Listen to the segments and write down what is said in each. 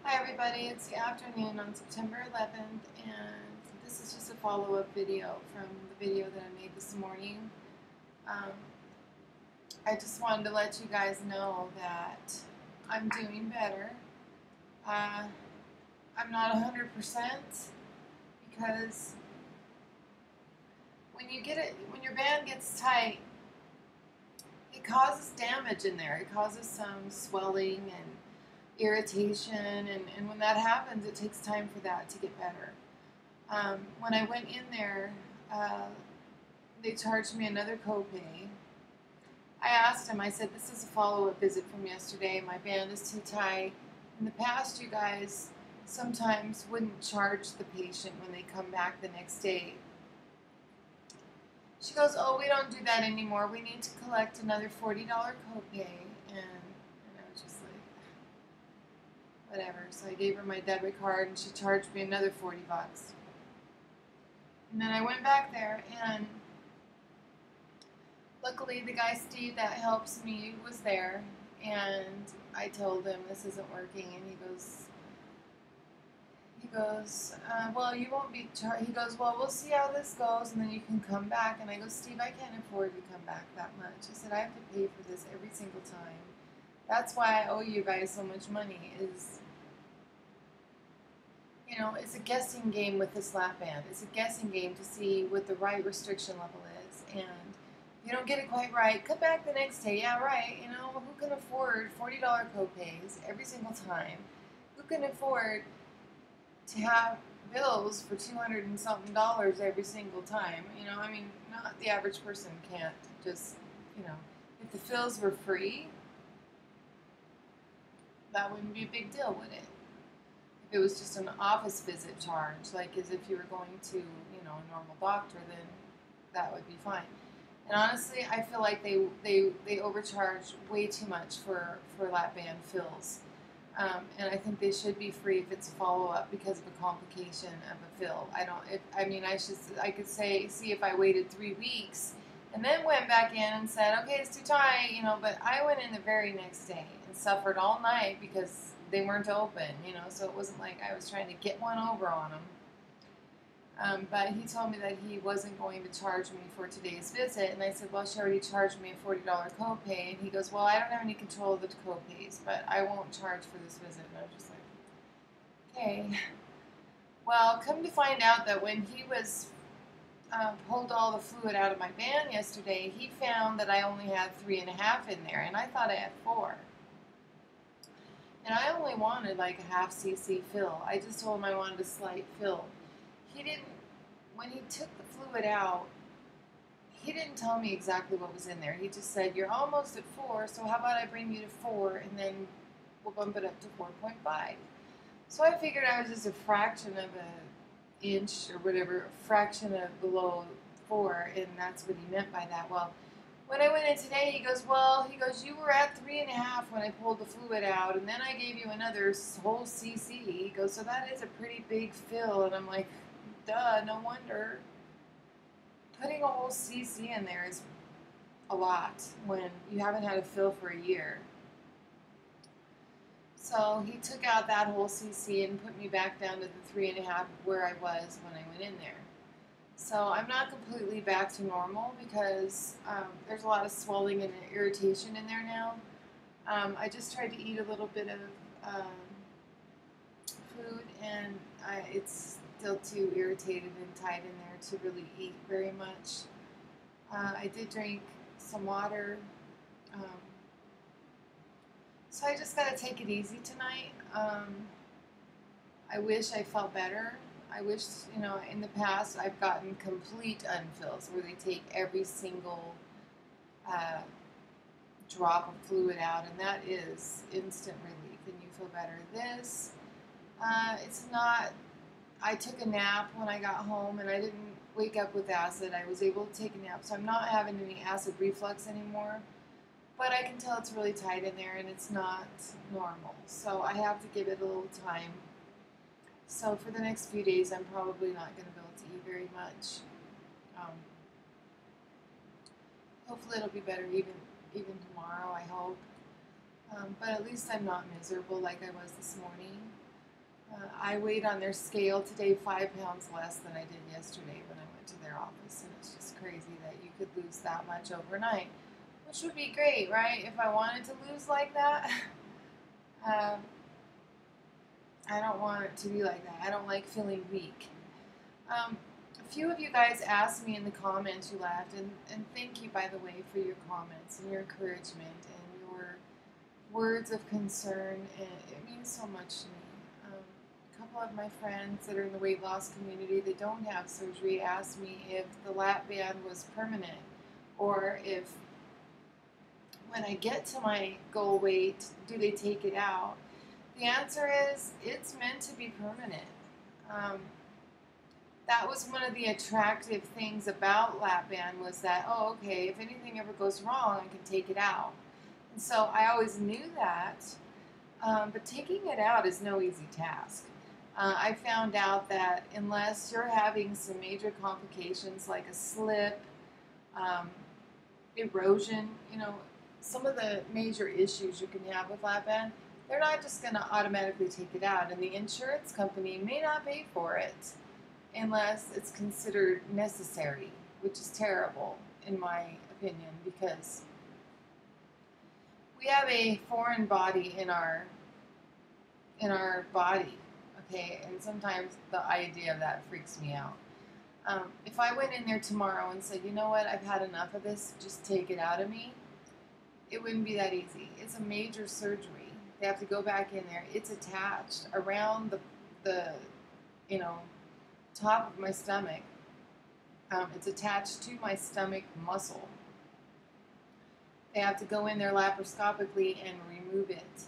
Hi everybody, it's the afternoon on September 11th and this is just a follow-up video from the video that I made this morning. Um, I just wanted to let you guys know that I'm doing better. Uh, I'm not 100% because when your band gets tight, it causes damage in there. It causes some swelling and irritation, and when that happens, it takes time for that to get better. When I went in there, they charged me another copay. I asked him, I said, this is a follow-up visit from yesterday. My band is too tight. In the past, you guys sometimes wouldn't charge the patient when they come back the next day. She goes, oh, we don't do that anymore. We need to collect another $40 copay. And I was just like, whatever. So I gave her my debit card and she charged me another 40 bucks. And then I went back there and luckily the guy Steve that helps me was there and I told him this isn't working and he goes, well, you won't be charged. He goes, well, we'll see how this goes and then you can come back. And I go, Steve, I can't afford to come back that much. He said, I have to pay for this every single time. That's why I owe you guys so much money is, you know, it's a guessing game with this lap band. It's a guessing game to see what the right restriction level is. And if you don't get it quite right, come back the next day. Yeah, right. You know, who can afford $40 copays every single time? Who can afford to have bills for 200 and something dollars every single time? You know, I mean, not the average person can't just, you know, if the fills were free, that wouldn't be a big deal, would it? If it was just an office visit charge, like as if you were going to, you know, a normal doctor, then that would be fine. And honestly, I feel like they overcharge way too much for lap band fills. And I think they should be free if it's a follow-up because of a complication of a fill. I could say, see if I waited 3 weeks and then went back in and said, okay, it's too tight, you know, but I went in the very next day and suffered all night because they weren't open, you know, so it wasn't like I was trying to get one over on them. But he told me that he wasn't going to charge me for today's visit, and I said, well, she already charged me a $40 copay, and he goes, well, I don't have any control of the copays, but I won't charge for this visit. And I was just like, okay. Well, come to find out that when he was pulled all the fluid out of my band yesterday, he found that I only had 3.5 in there, and I thought I had 4. And I only wanted like a half cc fill. I just told him I wanted a slight fill. He didn't, when he took the fluid out, he didn't tell me exactly what was in there. He just said, you're almost at 4, so how about I bring you to 4 and then we'll bump it up to 4.5. So I figured I was just a fraction of an inch or whatever, a fraction of below 4, and that's what he meant by that. Well, when I went in today, he goes, you were at 3.5 when I pulled the fluid out, and then I gave you another whole cc. He goes, so that is a pretty big fill. And I'm like, duh, no wonder. Putting a whole cc in there is a lot when you haven't had a fill for a year. So he took out that whole cc and put me back down to the 3.5 where I was when I went in there. So I'm not completely back to normal because there's a lot of swelling and irritation in there now. I just tried to eat a little bit of food and it's still too irritated and tight in there to really eat very much. I did drink some water. So I just got to take it easy tonight. I wish I felt better. I wish, you know, in the past I've gotten complete unfills where they take every single drop of fluid out, and that is instant relief, and you feel better. This, it's not. I took a nap when I got home, and I didn't wake up with acid. I was able to take a nap, so I'm not having any acid reflux anymore. But I can tell it's really tight in there, and it's not normal. So I have to give it a little time. So for the next few days, I'm probably not going to be able to eat very much. Hopefully it'll be better even tomorrow, I hope. But at least I'm not miserable like I was this morning. I weighed on their scale today 5 pounds less than I did yesterday when I went to their office, and it's just crazy that you could lose that much overnight, which would be great, right? If I wanted to lose like that. um, I don't want it to be like that. I don't like feeling weak. A few of you guys asked me in the comments you left, and thank you, by the way, for your comments and your encouragement and your words of concern, and it means so much to me. A couple of my friends that are in the weight loss community that don't have surgery asked me if the lap band was permanent, or if when I get to my goal weight, do they take it out? The answer is it's meant to be permanent. That was one of the attractive things about lap band, was that, oh, okay, if anything ever goes wrong, I can take it out. And so I always knew that, but taking it out is no easy task. I found out that unless you're having some major complications like a slip, um, erosion, some of the major issues you can have with lap band, they're not just going to automatically take it out, and the insurance company may not pay for it unless it's considered necessary, which is terrible in my opinion, because we have a foreign body in our body, okay, and sometimes the idea of that freaks me out. If I went in there tomorrow and said, you know what, I've had enough of this, just take it out of me, it wouldn't be that easy. It's a major surgery. They have to go back in there. It's attached around the top of my stomach. It's attached to my stomach muscle. They have to go in there laparoscopically and remove it.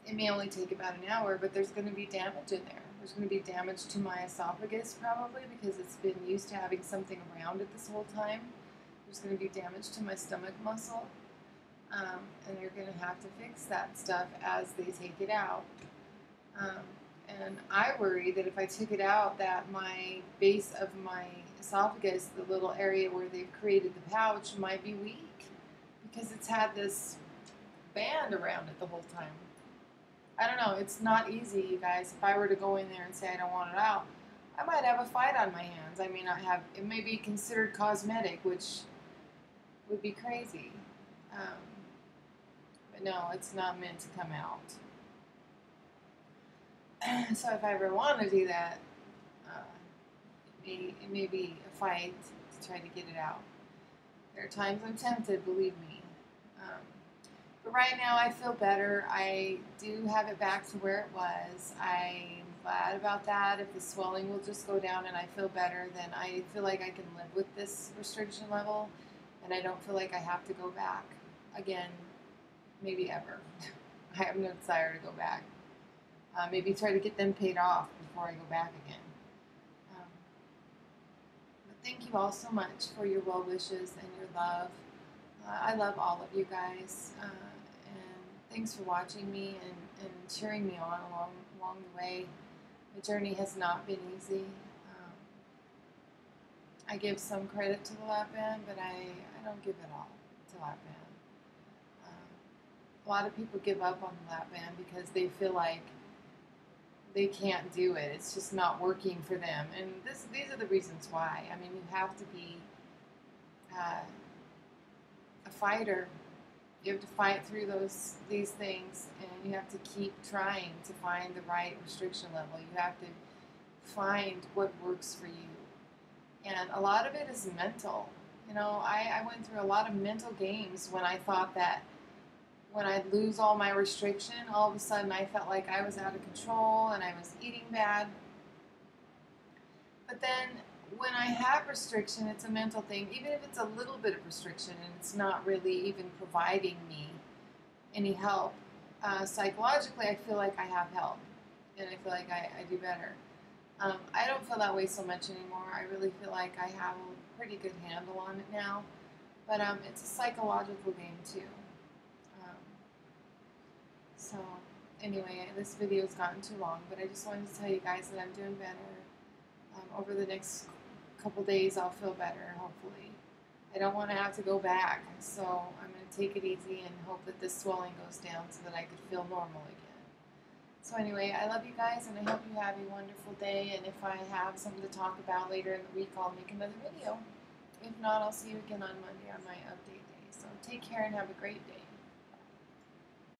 It may only take about an hour, but there's going to be damage in there. There's going to be damage to my esophagus probably, because it's been used to having something around it this whole time. There's going to be damage to my stomach muscle, and you're going to have to fix that stuff as they take it out. And I worry that if I took it out, that my base of my esophagus, the little area where they've created the pouch, might be weak, because it's had this band around it the whole time. I don't know. It's not easy, you guys. If I were to go in there and say I don't want it out, I might have a fight on my hands. I may not have. It may be considered cosmetic, which would be crazy. But no, it's not meant to come out. So if I ever want to do that, it may be a fight to try to get it out. There are times I'm tempted, believe me. But right now I feel better. I do have it back to where it was. I'm glad about that. If the swelling will just go down and I feel better, then I feel like I can live with this restriction level, and I don't feel like I have to go back again, maybe ever. I have no desire to go back. Maybe try to get them paid off before I go back again. But thank you all so much for your well wishes and your love. I love all of you guys, and thanks for watching me and cheering me on along the way. My journey has not been easy. I give some credit to the lap band, but I don't give it all to lap band. A lot of people give up on the lap band because they feel like they can't do it. It's just not working for them. And these are the reasons why. I mean, you have to be a fighter. You have to fight through these things, and you have to keep trying to find the right restriction level. You have to find what works for you. And a lot of it is mental. I went through a lot of mental games when I thought that when I'd lose all my restriction, all of a sudden I felt like I was out of control and I was eating bad. But then when I have restriction, it's a mental thing. Even if it's a little bit of restriction and it's not really even providing me any help, psychologically I feel like I have help, and I feel like I do better. I don't feel that way so much anymore. I really feel like I have a pretty good handle on it now. But it's a psychological game too. So anyway, this video's gotten too long, but I just wanted to tell you guys that I'm doing better. Over the next couple days, I'll feel better, hopefully. I don't want to have to go back, so I'm going to take it easy and hope that this swelling goes down so that I could feel normal again. So anyway, I love you guys, and I hope you have a wonderful day. And if I have something to talk about later in the week, I'll make another video. If not, I'll see you again on Monday on my update day. So take care and have a great day.